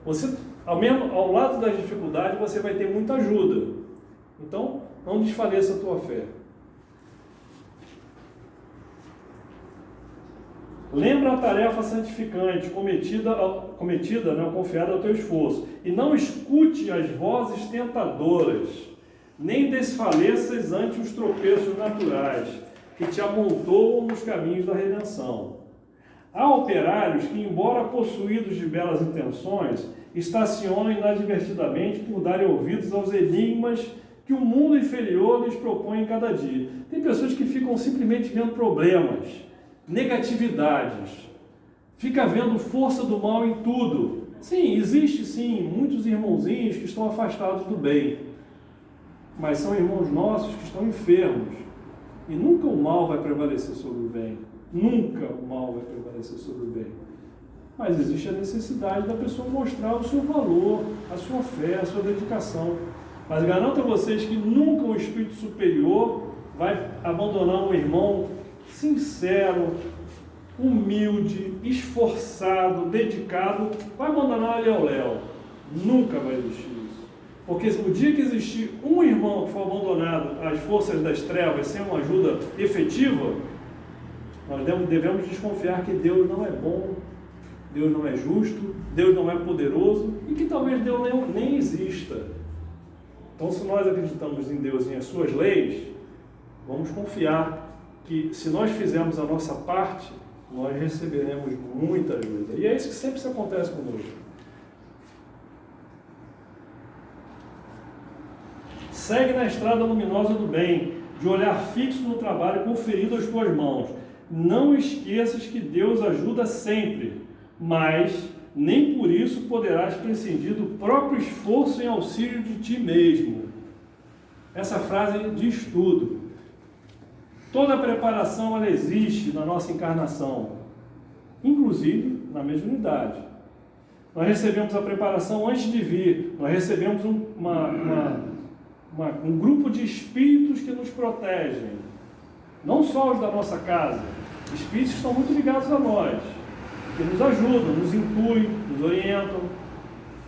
Você, ao lado das dificuldades, você vai ter muita ajuda. Então, não desfaleça a tua fé. Lembra a tarefa santificante cometida, confiada ao teu esforço, e não escute as vozes tentadoras, nem desfaleças ante os tropeços naturais, que te amontoam nos caminhos da redenção. Há operários que, embora possuídos de belas intenções, estacionam inadvertidamente por darem ouvidos aos enigmas que o mundo inferior lhes propõe em cada dia. Tem pessoas que ficam simplesmente vendo problemas, negatividades, fica vendo força do mal em tudo. Sim, existe sim muitos irmãozinhos que estão afastados do bem, mas são irmãos nossos que estão enfermos, e nunca o mal vai prevalecer sobre o bem, nunca o mal vai prevalecer sobre o bem. Mas existe a necessidade da pessoa mostrar o seu valor, a sua fé, a sua dedicação. Mas garanto a vocês que nunca o espírito superior vai abandonar um irmão sincero, humilde, esforçado, dedicado, vai abandonar ele ao léu. Nunca vai existir isso. Porque o dia que existir um irmão que for abandonado às forças das trevas sem uma ajuda efetiva, nós devemos desconfiar que Deus não é bom, Deus não é justo, Deus não é poderoso e que talvez Deus nem exista. Então, se nós acreditamos em Deus e em as suas leis, vamos confiar que se nós fizermos a nossa parte, nós receberemos muita ajuda. E é isso que sempre acontece conosco. Segue na estrada luminosa do bem, de olhar fixo no trabalho conferido às tuas mãos. Não esqueças que Deus ajuda sempre, mas nem por isso poderás prescindir do próprio esforço em auxílio de ti mesmo. Essa frase diz tudo. Toda a preparação ela existe na nossa encarnação, inclusive na mediunidade. Nós recebemos a preparação antes de vir, nós recebemos um grupo de espíritos que nos protegem, não só os da nossa casa, espíritos que estão muito ligados a nós, que nos ajudam, nos intuem, nos orientam,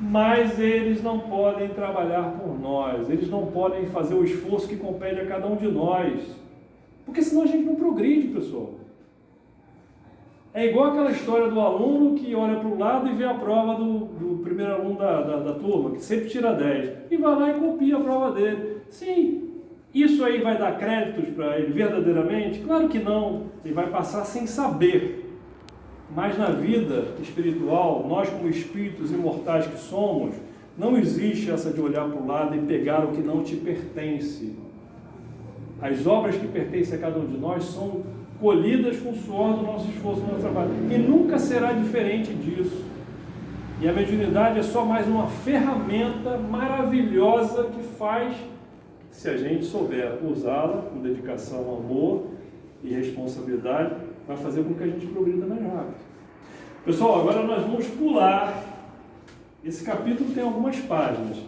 mas eles não podem trabalhar por nós, eles não podem fazer o esforço que compete a cada um de nós. Porque senão a gente não progride, pessoal. É igual aquela história do aluno que olha para o lado e vê a prova do primeiro aluno da turma, que sempre tira 10, e vai lá e copia a prova dele. Sim, isso aí vai dar créditos para ele verdadeiramente? Claro que não, ele vai passar sem saber. Mas na vida espiritual, nós como espíritos imortais que somos, não existe essa de olhar para o lado e pegar o que não te pertence. As obras que pertencem a cada um de nós são colhidas com o suor do nosso esforço, do nosso trabalho. E nunca será diferente disso. E a mediunidade é só mais uma ferramenta maravilhosa que faz, se a gente souber usá-la com dedicação, amor e responsabilidade, vai fazer com que a gente progrida mais rápido. Pessoal, agora nós vamos pular. Esse capítulo tem algumas páginas.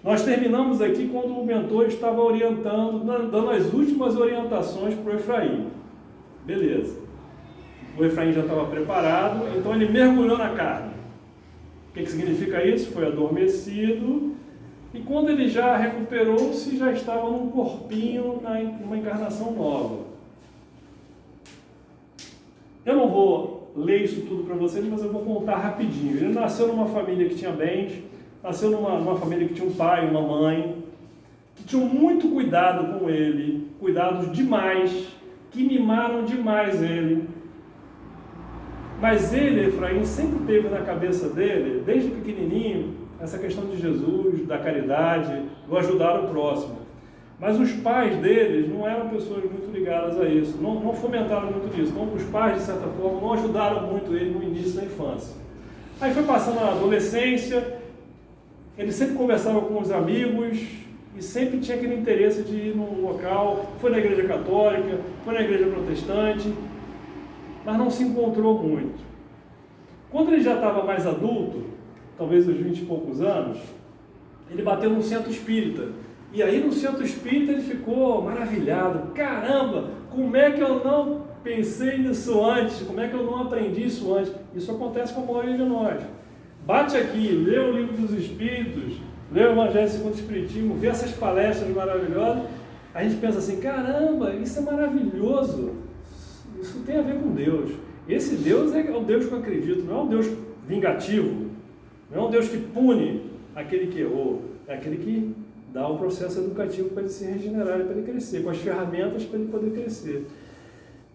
Nós terminamos aqui quando o mentor estava orientando, dando as últimas orientações para o Efraim. Beleza. O Efraim já estava preparado, então ele mergulhou na carne. O que significa isso? Foi adormecido, e quando ele já recuperou-se, já estava num corpinho, numa encarnação nova. Eu não vou ler isso tudo para vocês, mas eu vou contar rapidinho. Ele nasceu numa família que tinha bens, nasceu numa família que tinha um pai e uma mãe, que tinham muito cuidado com ele, cuidados demais, que mimaram demais ele. Mas ele, Efraim, sempre teve na cabeça dele, desde pequenininho, essa questão de Jesus, da caridade, do ajudar o próximo. Mas os pais deles não eram pessoas muito ligadas a isso, não fomentaram muito isso. Então, os pais, de certa forma, não ajudaram muito ele no início da infância. Aí foi passando a adolescência, ele sempre conversava com os amigos e sempre tinha aquele interesse de ir num local, foi na igreja católica, foi na igreja protestante, mas não se encontrou muito. Quando ele já estava mais adulto, talvez uns 20 e poucos anos, ele bateu num centro espírita. E aí no centro espírita ele ficou maravilhado. Caramba, como é que eu não pensei nisso antes? Como é que eu não aprendi isso antes? Isso acontece com a maioria de nós. Bate aqui, lê o Livro dos Espíritos, lê o Evangelho segundo o Espiritismo, vê essas palestras maravilhosas, a gente pensa assim, caramba, isso é maravilhoso, isso tem a ver com Deus. Esse Deus é o Deus que eu acredito, não é um Deus vingativo, não é um Deus que pune aquele que errou, é aquele que dá o processo educativo para ele se regenerar e para ele crescer, com as ferramentas para ele poder crescer.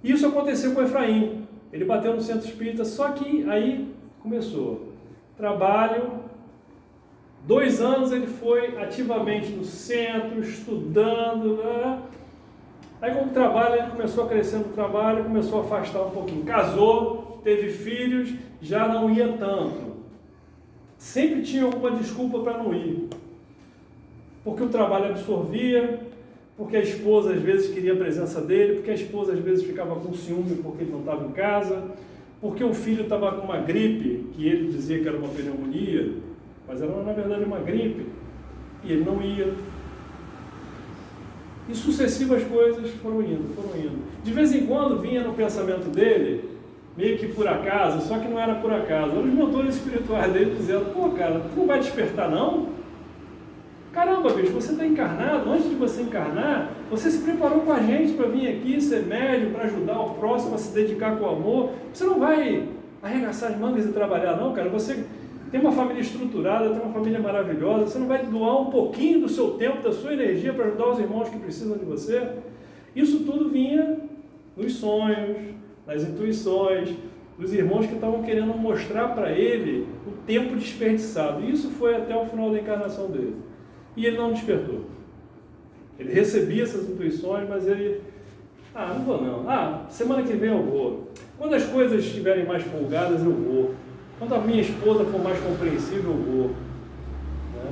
Isso aconteceu com Efraim, ele bateu no centro espírita, só que aí começou trabalho, 2 anos ele foi ativamente no centro, estudando, aí com o trabalho ele começou a crescer no trabalho, começou a afastar um pouquinho, casou, teve filhos, já não ia tanto, sempre tinha alguma desculpa para não ir, porque o trabalho absorvia, porque a esposa às vezes queria a presença dele, porque a esposa às vezes ficava com ciúme porque ele não estava em casa, porque o filho estava com uma gripe, que ele dizia que era uma pneumonia, mas era na verdade uma gripe, e ele não ia. E sucessivas coisas foram indo. De vez em quando vinha no pensamento dele, meio que por acaso, só que não era por acaso. Os mentores espirituais dele dizendo, pô cara, tu não vai despertar não? Caramba, bicho, você está encarnado, antes de você encarnar, você se preparou com a gente para vir aqui, ser médium, para ajudar o próximo a se dedicar com amor. Você não vai arregaçar as mangas e trabalhar não, cara. Você tem uma família estruturada, tem uma família maravilhosa, você não vai doar um pouquinho do seu tempo, da sua energia para ajudar os irmãos que precisam de você? Isso tudo vinha nos sonhos, nas intuições, dos irmãos que estavam querendo mostrar para ele o tempo desperdiçado. E isso foi até o final da encarnação dele. E ele não despertou. Ele recebia essas intuições, mas ele... não vou não. Semana que vem eu vou. Quando as coisas estiverem mais folgadas, eu vou. Quando a minha esposa for mais compreensível, eu vou. Né?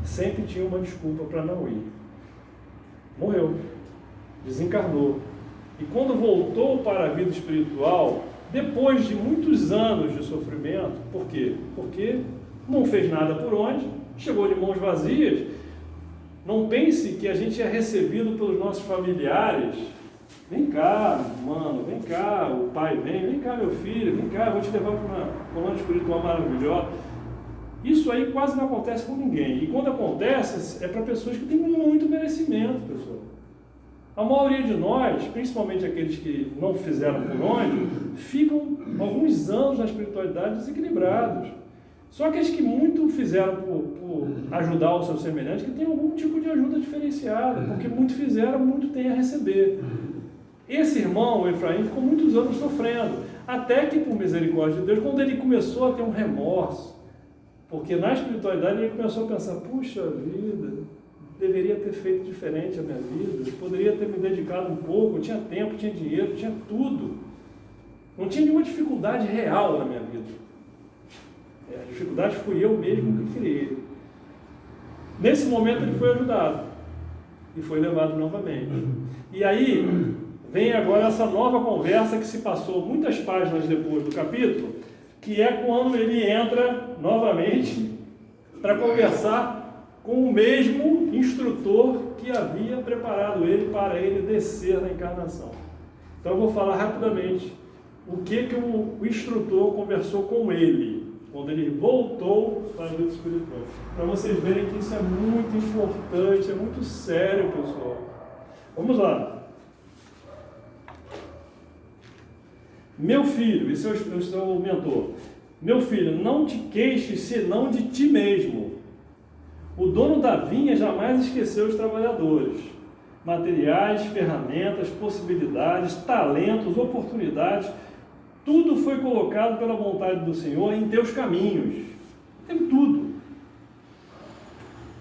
Sempre tinha uma desculpa para não ir. Morreu. Desencarnou. E quando voltou para a vida espiritual, depois de muitos anos de sofrimento, por quê? Porque não fez nada por onde, chegou de mãos vazias. Não pense que a gente é recebido pelos nossos familiares. Vem cá, mano, vem cá, o pai vem cá, meu filho, vem cá, eu vou te levar para uma colônia espiritual maravilhosa. Isso aí quase não acontece com ninguém. E quando acontece, é para pessoas que têm muito merecimento, pessoal. A maioria de nós, principalmente aqueles que não fizeram por onde, ficam alguns anos na espiritualidade desequilibrados. Só aqueles que muito fizeram por ajudar o seu semelhante, que tem algum tipo de ajuda diferenciada, porque muito fizeram, muito tem a receber. Esse irmão, o Efraim, ficou muitos anos sofrendo, até que, por misericórdia de Deus, quando ele começou a ter um remorso, porque na espiritualidade ele começou a pensar, puxa vida, deveria ter feito diferente a minha vida, poderia ter me dedicado um pouco, eu tinha tempo, tinha dinheiro, tinha tudo. Não tinha nenhuma dificuldade real na minha vida. A dificuldade fui eu mesmo que criei. Nesse momento ele foi ajudado e foi levado novamente. E aí vem agora essa nova conversa que se passou muitas páginas depois do capítulo, que é quando ele entra novamente para conversar com o mesmo instrutor que havia preparado ele para ele descer na encarnação. Então eu vou falar rapidamente o que o instrutor conversou com ele quando ele voltou para a vida espiritual, para vocês verem que isso é muito importante, é muito sério, pessoal. Vamos lá. Meu filho, esse é o seu mentor. Meu filho, não te queixes senão de ti mesmo. O dono da vinha jamais esqueceu os trabalhadores. Materiais, ferramentas, possibilidades, talentos, oportunidades, tudo foi colocado pela vontade do Senhor em teus caminhos. Teve tudo.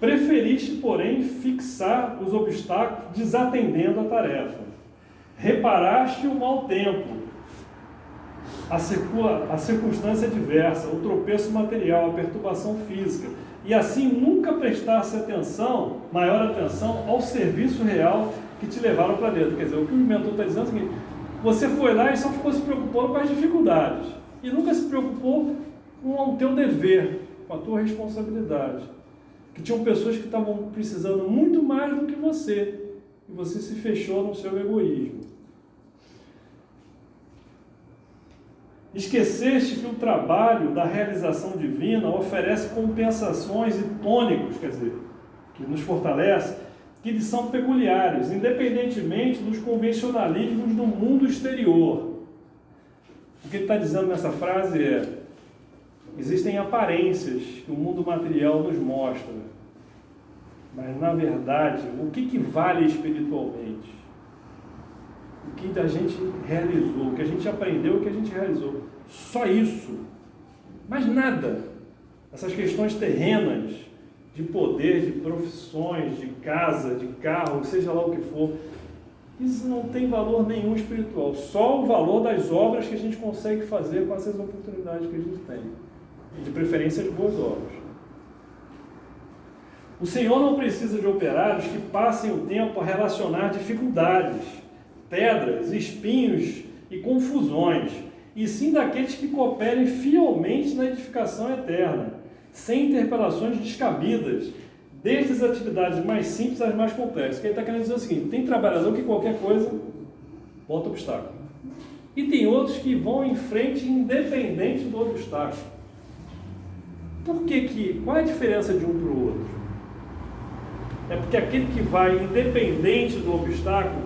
Preferiste, porém, fixar os obstáculos desatendendo a tarefa. Reparaste o mau tempo, a circunstância adversa, o tropeço material, a perturbação física, e assim nunca prestasse atenção, maior atenção, ao serviço real que te levaram ao planeta. Quer dizer, o que o mentor está dizendo é o seguinte: você foi lá e só ficou se preocupando com as dificuldades, e nunca se preocupou com o teu dever, com a tua responsabilidade. Que tinham pessoas que estavam precisando muito mais do que você, e você se fechou no seu egoísmo. Esqueceste que o trabalho da realização divina oferece compensações e tônicos, quer dizer, que nos fortalece, que lhes são peculiares, independentemente dos convencionalismos do mundo exterior. O que ele está dizendo nessa frase é: existem aparências que o mundo material nos mostra, mas na verdade, o que vale espiritualmente? O que a gente realizou, o que a gente aprendeu, o que a gente realizou. Só isso. Mais nada. Essas questões terrenas, de poder, de profissões, de casa, de carro, seja lá o que for, isso não tem valor nenhum espiritual. Só o valor das obras que a gente consegue fazer com essas oportunidades que a gente tem. E de preferência as boas obras. O Senhor não precisa de operários que passem o tempo a relacionar dificuldades, pedras, espinhos e confusões, e sim daqueles que cooperem fielmente na edificação eterna, sem interpelações descabidas, desde as atividades mais simples às mais complexas. O que ele está querendo dizer é o seguinte: tem trabalhador que qualquer coisa bota obstáculo, e tem outros que vão em frente independente do obstáculo. Por que qual é a diferença de um para o outro? É porque aquele que vai independente do obstáculo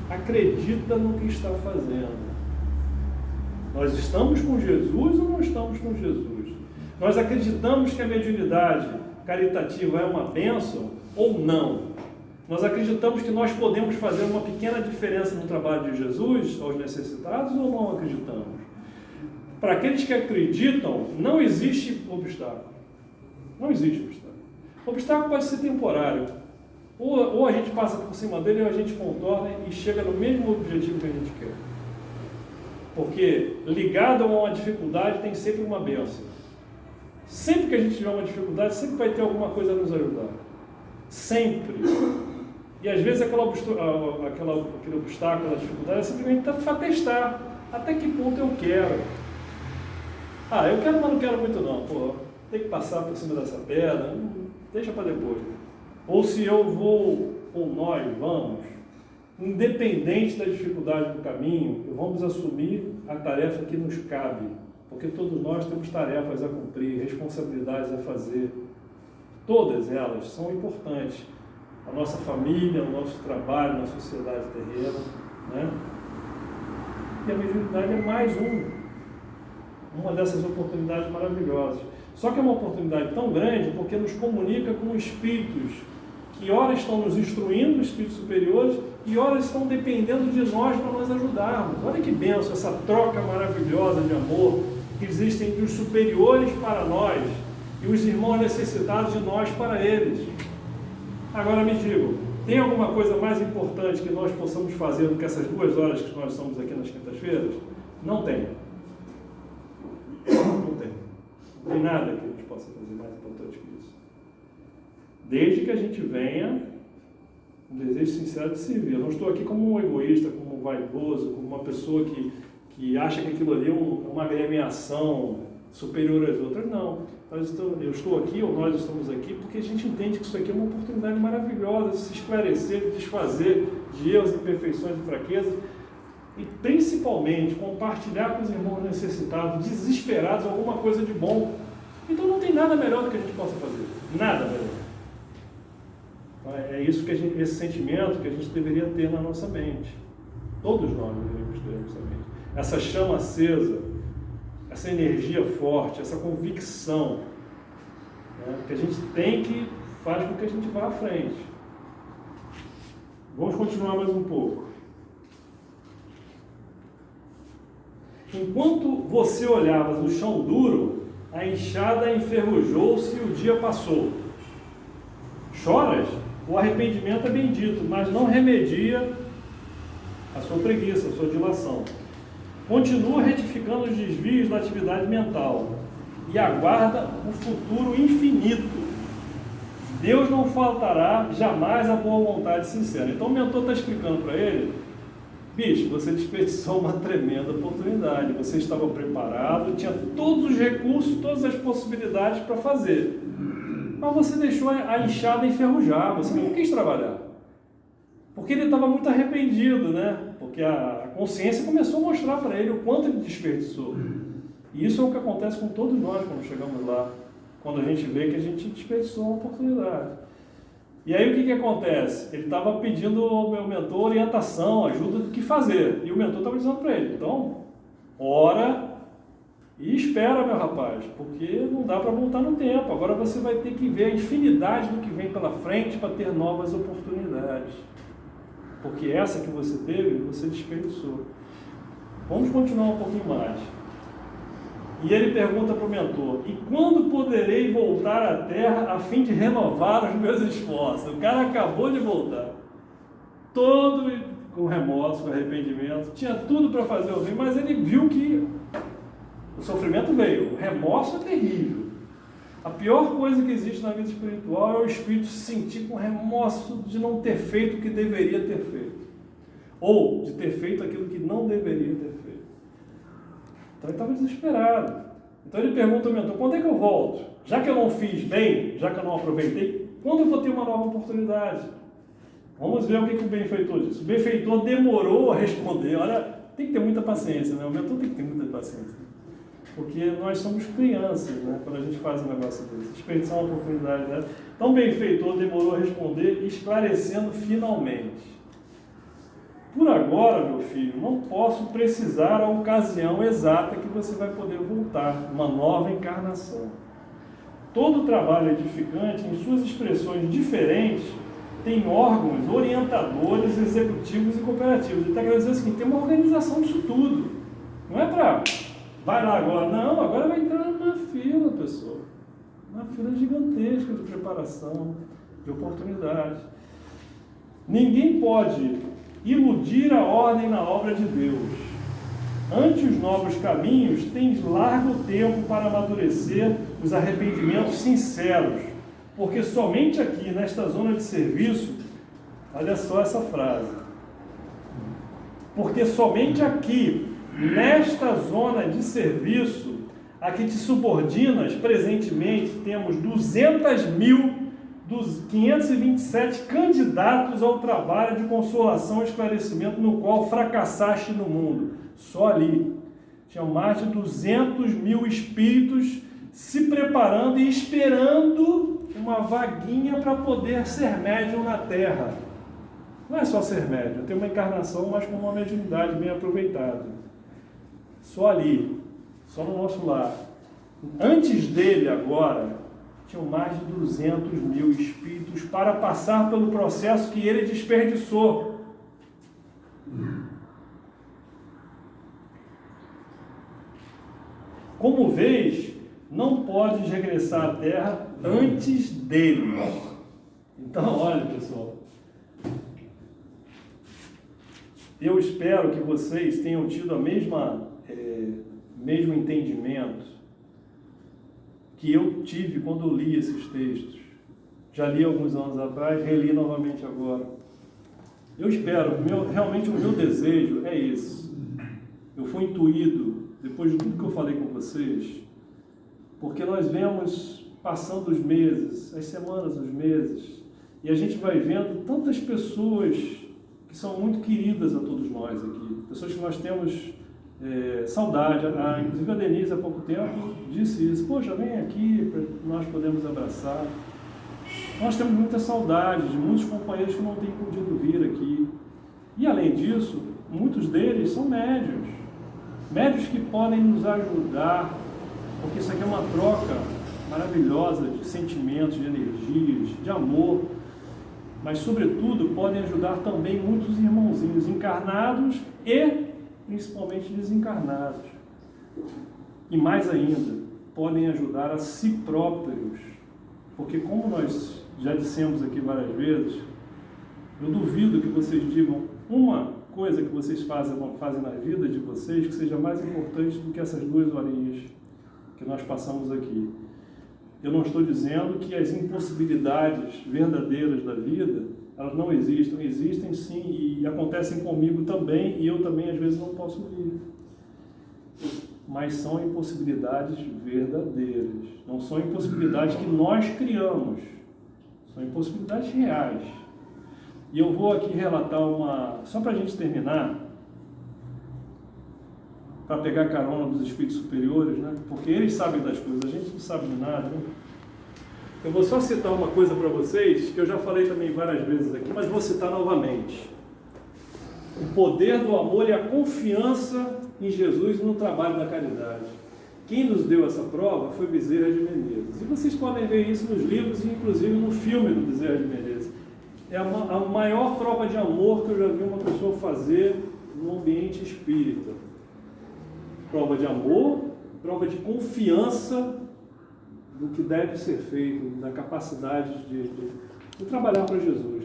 acredita no que está fazendo. Nós estamos com Jesus ou não estamos com Jesus? Nós acreditamos que a mediunidade caritativa é uma bênção ou não? Nós acreditamos que nós podemos fazer uma pequena diferença no trabalho de Jesus aos necessitados ou não acreditamos? Para aqueles que acreditam, não existe obstáculo. Não existe obstáculo. O obstáculo pode ser temporário. Ou a gente passa por cima dele, ou a gente contorna e chega no mesmo objetivo que a gente quer. Porque ligado a uma dificuldade tem sempre uma bênção. Sempre que a gente tiver uma dificuldade, sempre vai ter alguma coisa a nos ajudar. Sempre. E às vezes aquele obstáculo, aquela dificuldade é simplesmente para testar até que ponto eu quero. Eu quero, mas não quero muito não. Tem que passar por cima dessa pedra, deixa para depois. Ou se eu vou, ou nós vamos, independente da dificuldade do caminho, vamos assumir a tarefa que nos cabe, porque todos nós temos tarefas a cumprir, responsabilidades a fazer. Todas elas são importantes. A nossa família, o nosso trabalho na sociedade terrena, né? E a mediunidade é mais uma dessas oportunidades maravilhosas. Só que é uma oportunidade tão grande porque nos comunica com espíritos que ora estão nos instruindo, espíritos superiores, e ora estão dependendo de nós para nos ajudarmos. Olha que bênção, essa troca maravilhosa de amor que existe entre os superiores para nós e os irmãos necessitados de nós para eles. Agora me digam, tem alguma coisa mais importante que nós possamos fazer do que essas 2 horas que nós estamos aqui nas quintas-feiras? Não tem. Não tem. Não tem nada que a gente possa fazer mais importante que isso. Desde que a gente venha um desejo sincero de servir. Eu não estou aqui como um egoísta, como um vaidoso, como uma pessoa que acha que aquilo ali é uma agremiação superior às outras. Não. Eu estou aqui, ou nós estamos aqui, porque a gente entende que isso aqui é uma oportunidade maravilhosa de se esclarecer, de desfazer de erros, imperfeições e fraquezas, e principalmente compartilhar com os irmãos necessitados, desesperados, alguma coisa de bom. Então não tem nada melhor do que a gente possa fazer. Nada melhor. É isso que esse sentimento que a gente deveria ter na nossa mente. Todos nós deveríamos ter na nossa mente. Essa chama acesa, essa energia forte, essa convicção, né, que a gente tem, que faz com que a gente vá à frente. Vamos continuar mais um pouco. Enquanto você olhava no chão duro, a enxada enferrujou-se e o dia passou. Choras? O arrependimento é bendito, mas não remedia a sua preguiça, a sua dilação. Continua retificando os desvios da atividade mental e aguarda o futuro infinito. Deus não faltará jamais a boa vontade sincera. Então o mentor está explicando para ele: bicho, você desperdiçou uma tremenda oportunidade. Você estava preparado, tinha todos os recursos, todas as possibilidades para fazer. Mas você deixou a enxada enferrujar, você não quis trabalhar. Porque ele estava muito arrependido, né? Porque a consciência começou a mostrar para ele o quanto ele desperdiçou. E isso é o que acontece com todos nós quando chegamos lá, quando a gente vê que a gente desperdiçou uma oportunidade. E aí o que acontece? Ele estava pedindo ao meu mentor orientação, ajuda do que fazer. E o mentor estava dizendo para ele, então, ora e espera, meu rapaz, porque não dá para voltar no tempo. Agora você vai ter que ver a infinidade do que vem pela frente para ter novas oportunidades. Porque essa que você teve, você desperdiçou. Vamos continuar um pouquinho mais. E ele pergunta para o mentor, e quando poderei voltar à terra a fim de renovar os meus esforços? O cara acabou de voltar, todo com remorso, com arrependimento, tinha tudo para fazer o bem, mas ele viu que o sofrimento veio, o remorso é terrível. A pior coisa que existe na vida espiritual é o espírito se sentir com remorso de não ter feito o que deveria ter feito, ou de ter feito aquilo que não deveria ter feito. Então ele estava desesperado. Então ele pergunta ao mentor, quando é que eu volto? Já que eu não fiz bem, já que eu não aproveitei, quando eu vou ter uma nova oportunidade? Vamos ver o que o benfeitor disse. O benfeitor demorou a responder. Olha, tem que ter muita paciência, né? O mentor tem que ter muita paciência. Porque nós somos crianças, né? Quando a gente faz um negócio desse. Desperdiçar uma oportunidade dessa. Então o benfeitor demorou a responder, esclarecendo finalmente. Por agora, meu filho, não posso precisar a ocasião exata que você vai poder voltar, uma nova encarnação. Todo trabalho edificante, em suas expressões diferentes, tem órgãos orientadores, executivos e cooperativos. Ele está querendo dizer assim, tem uma organização disso tudo. Não é para, vai lá agora. Não, agora vai entrar numa fila, pessoal. Uma fila gigantesca de preparação, de oportunidade. Ninguém pode iludir a ordem na obra de Deus. Ante os novos caminhos, tens largo tempo para amadurecer os arrependimentos sinceros, porque somente aqui, nesta zona de serviço, olha só essa frase, porque somente aqui, nesta zona de serviço, a que te subordinas, presentemente, temos 200.527 candidatos ao trabalho de consolação e esclarecimento no qual fracassaste no mundo. Só ali. Tinham mais de 200.000 espíritos se preparando e esperando uma vaguinha para poder ser médium na Terra. Não é só ser médium, tem uma encarnação, mas com uma mediunidade bem aproveitada. Só ali, só no nosso lar. Antes dele agora, tinham mais de 200.000 espíritos para passar pelo processo que ele desperdiçou. Como vês, não podes regressar à Terra antes deles. Então, olha, pessoal, eu espero que vocês tenham tido a mesmo entendimento que eu tive quando eu li esses textos. Já li alguns anos atrás, reli novamente agora. Eu espero, realmente o meu desejo é esse. Eu fui intuído, depois de tudo que eu falei com vocês, porque nós vemos passando os meses, as semanas, os meses, e a gente vai vendo tantas pessoas que são muito queridas a todos nós aqui, pessoas que nós temos saudade. Inclusive a Denise há pouco tempo disse isso, poxa, vem aqui para nós podermos abraçar. Nós temos muita saudade de muitos companheiros que não têm podido vir aqui. E além disso, muitos deles são médiuns que podem nos ajudar, porque isso aqui é uma troca maravilhosa de sentimentos, de energias, de amor, mas sobretudo podem ajudar também muitos irmãozinhos encarnados e principalmente desencarnados. E mais ainda, podem ajudar a si próprios, porque como nós já dissemos aqui várias vezes, eu duvido que vocês digam uma coisa que vocês fazem na vida de vocês que seja mais importante do que essas 2 horinhas que nós passamos aqui. Eu não estou dizendo que as impossibilidades verdadeiras da vida, elas não existem. Existem sim, e acontecem comigo também, e eu também às vezes não posso ir. Mas são impossibilidades verdadeiras. Não são impossibilidades que nós criamos. São impossibilidades reais. E eu vou aqui relatar só para a gente terminar, para pegar carona dos espíritos superiores, né? Porque eles sabem das coisas, a gente não sabe de nada, né? Eu vou só citar uma coisa para vocês, que eu já falei também várias vezes aqui, mas vou citar novamente. O poder do amor e a confiança em Jesus no trabalho da caridade. Quem nos deu essa prova foi Bezerra de Menezes. E vocês podem ver isso nos livros e inclusive no filme do Bezerra de Menezes. É a maior prova de amor que eu já vi uma pessoa fazer no ambiente espírita. Prova de amor, prova de confiança do que deve ser feito, da capacidade de trabalhar para Jesus.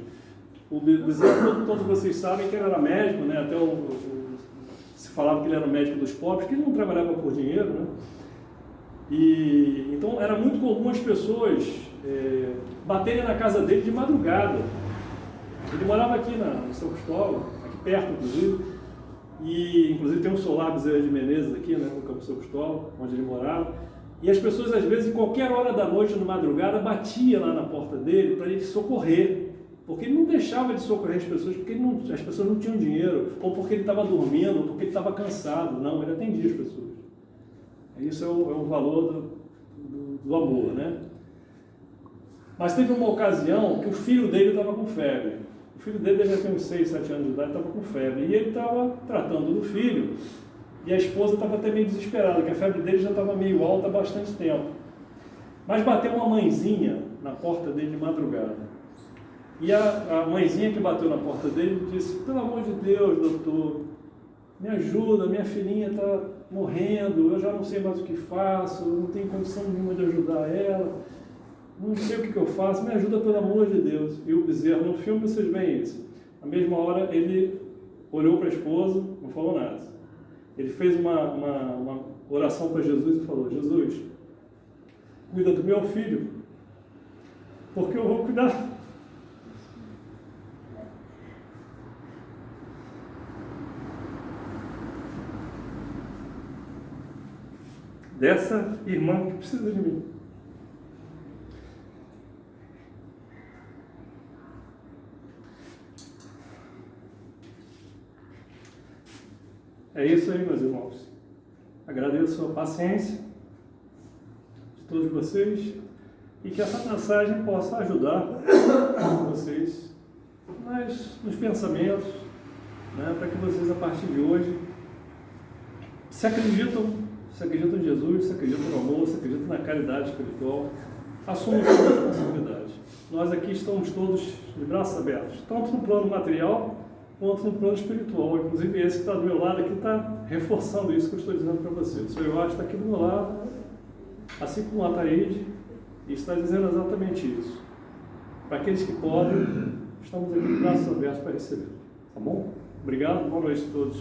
O Bezerra, todos vocês sabem que ele era médico, né? Até se falava que ele era o médico dos pobres, que ele não trabalhava por dinheiro, né? E então era muito comum as pessoas baterem na casa dele de madrugada. Ele morava aqui no São Cristóvão, aqui perto, inclusive, e inclusive tem um solar Bezerra de Menezes aqui, né, no Campo São Cristóvão, onde ele morava. E as pessoas, às vezes, em qualquer hora da noite, de madrugada, batia lá na porta dele para ele socorrer. Porque ele não deixava de socorrer as pessoas, porque as pessoas não tinham dinheiro, ou porque ele estava dormindo, ou porque ele estava cansado. Não, ele atendia as pessoas. Isso é o valor do amor, né? Mas teve uma ocasião que o filho dele estava com febre. O filho dele devia ter uns 6, 7 anos de idade, estava com febre. E ele estava tratando do filho, e a esposa estava até meio desesperada, porque a febre dele já estava meio alta há bastante tempo. Mas bateu uma mãezinha na porta dele de madrugada. E a mãezinha que bateu na porta dele disse: pelo amor de Deus, doutor, me ajuda, minha filhinha está morrendo, eu já não sei mais o que faço, eu não tenho condição nenhuma de ajudar ela, não sei o que eu faço, me ajuda pelo amor de Deus. E o Bezerra, no filme vocês veem isso. Na mesma hora ele olhou para a esposa, não falou nada. Ele fez uma oração para Jesus e falou: Jesus, cuida do meu filho, porque eu vou cuidar. Dessa irmã que precisa de mim. É isso aí, meus irmãos. Agradeço a paciência de todos vocês e que essa mensagem possa ajudar vocês nos pensamentos, né, para que vocês, a partir de hoje, se acreditam em Jesus, se acreditam no amor, se acreditam na caridade espiritual, assumam toda a responsabilidade. Nós aqui estamos todos de braços abertos, tanto no plano material quanto no plano espiritual. Inclusive esse que está do meu lado aqui está reforçando isso que eu estou dizendo para você. O Sr. Jorge está aqui do meu lado, assim como o Ataíde, e está dizendo exatamente isso. Para aqueles que podem, estamos aqui de braços abertos para receber. Tá bom? Obrigado, boa noite a todos.